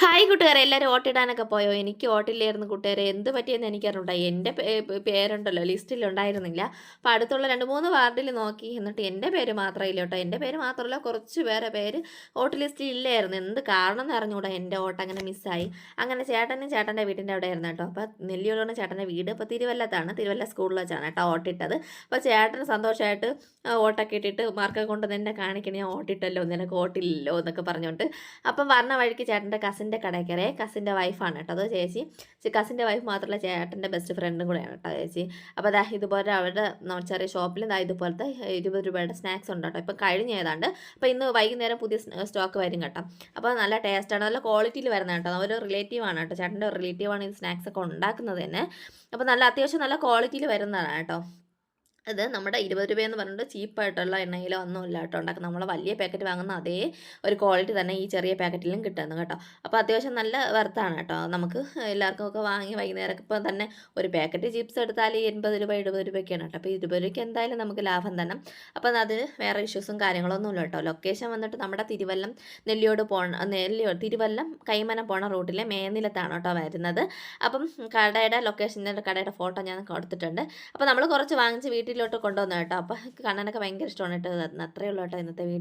Hi കൂട്ടുകാരെ, എല്ലാവരും വോട്ടിടാനൊക്കെ പോയോ? എനിക്ക് വോട്ടില്ലായിരുന്നു കൂട്ടുകാരെ. എന്ത് പറ്റിയെന്ന് എനിക്കറിഞ്ഞൂടാ. എൻ്റെ പേരുണ്ടല്ലോ ലിസ്റ്റിലുണ്ടായിരുന്നില്ല. അപ്പോൾ അടുത്തുള്ള 2, 3 വാർഡിൽ നോക്കി. എന്നിട്ട് എൻ്റെ പേര് മാത്രം ഇല്ല കേട്ടോ. എൻ്റെ പേര് മാത്രമല്ല, കുറച്ച് പേരെ പേര് വോട്ട് ലിസ്റ്റിൽ ഇല്ലായിരുന്നു. എന്ത് കാരണം എന്ന് അറിഞ്ഞൂടാ, എൻ്റെ വോട്ട് അങ്ങനെ മിസ്സായി. അങ്ങനെ ചേട്ടൻ്റെ വീട്ടിൻ്റെ അവിടെ ആയിരുന്നു കേട്ടോ. അപ്പോൾ നെല്ലിയോടാണ് ചേട്ടൻ്റെ വീട്. അപ്പോൾ തിരുവല്ലത്താണ്, തിരുവല്ല സ്കൂളിൽ വെച്ചാണ് കേട്ടോ വോട്ടിട്ടത്. അപ്പോൾ ചേട്ടന് സന്തോഷമായിട്ട് വോട്ടൊക്കെ ഇട്ടിട്ട് മാർക്കൊക്കെ കൊണ്ട് എന്നെ കാണിക്കണേ, ഞാൻ വോട്ടിട്ടല്ലോ, നിനക്ക് വോട്ടില്ലല്ലോ എന്നൊക്കെ പറഞ്ഞുകൊണ്ട്. അപ്പം പറഞ്ഞ വഴിക്ക് ചേട്ടൻ്റെ കസിൻ്റെ കടയിൽ കയറി. കസിൻ്റെ വൈഫാണ് കേട്ടോ അത് ചേച്ചി. കസിൻ്റെ വൈഫ് മാത്രമല്ല, ചേട്ടൻ്റെ ബെസ്റ്റ് ഫ്രണ്ടും കൂടെയാണ് കേട്ടോ ചേച്ചി. അപ്പോൾ അതാ ഇതുപോലെ അവരുടെ ചെറിയ ഷോപ്പിൽ ഇതുപോലത്തെ 20 രൂപയുടെ സ്നാക്സ് ഉണ്ട് കേട്ടോ. ഇപ്പം കഴിഞ്ഞ ഏതാണ്ട്. അപ്പോൾ ഇന്ന് വൈകുന്നേരം പുതിയ സ്റ്റോക്ക് വരും കേട്ടോ. അപ്പോൾ നല്ല ടേസ്റ്റാണ്, നല്ല ക്വാളിറ്റിയിൽ വരുന്നത് കേട്ടോ. ഒരു റിലേറ്റീവാണ് കേട്ടോ, ചേട്ടൻ്റെ റിലേറ്റീവാണ് ഈ സ്നാക്സ് ഒക്കെ ഉണ്ടാക്കുന്നത് തന്നെ. അപ്പോൾ നല്ല അത്യാവശ്യം നല്ല ക്വാളിറ്റിയിൽ വരുന്നതാണ് കേട്ടോ. അത് നമ്മുടെ 20 രൂപയെന്ന് പറഞ്ഞിട്ട് ചീപ്പായിട്ടുള്ള എണ്ണയിലോ ഒന്നുമില്ല കേട്ടോ ഉണ്ടാക്കുന്നത്. നമ്മൾ വലിയ പാക്കറ്റ് വാങ്ങുന്ന അതേ ഒരു ക്വാളിറ്റി തന്നെ ഈ ചെറിയ പാക്കറ്റിലും കിട്ടുന്നു കേട്ടോ. അപ്പോൾ അത്യാവശ്യം നല്ല വർത്താണ് കേട്ടോ. നമുക്ക് എല്ലാവർക്കും ഒക്കെ വാങ്ങി വൈകുന്നേരം ഇപ്പം തന്നെ ഒരു പാക്കറ്റ് ചിപ്സ് എടുത്താൽ 80 രൂപ 70 രൂപയൊക്കെയാണ് കേട്ടോ. അപ്പോൾ 20 രൂപയ്ക്ക് എന്തായാലും നമുക്ക് ലാഭം തന്നെ. അപ്പം അതിന് വേറെ ഇഷ്യൂസും കാര്യങ്ങളൊന്നുമില്ല കേട്ടോ. ലൊക്കേഷൻ വന്നിട്ട് നമ്മുടെ തിരുവല്ലം തിരുവല്ലം കൈമനം പോണ റൂട്ടിലെ മേനിലത്താണ് കേട്ടോ വരുന്നത്. അപ്പം കടയുടെ ഫോട്ടോ ഞാൻ കൊടുത്തിട്ടുണ്ട്. അപ്പോൾ നമ്മൾ കുറച്ച് വാങ്ങിച്ച് വീട്ടിലോട്ട് കൊണ്ടുവന്നു കേട്ടോ. അപ്പോൾ കണ്ണനൊക്കെ ഭയങ്കര ഇഷ്ടമാണ് കേട്ടോ. അത്രയേ ഉള്ളൂ കേട്ടോ ഇന്നത്തെ വീഡിയോ.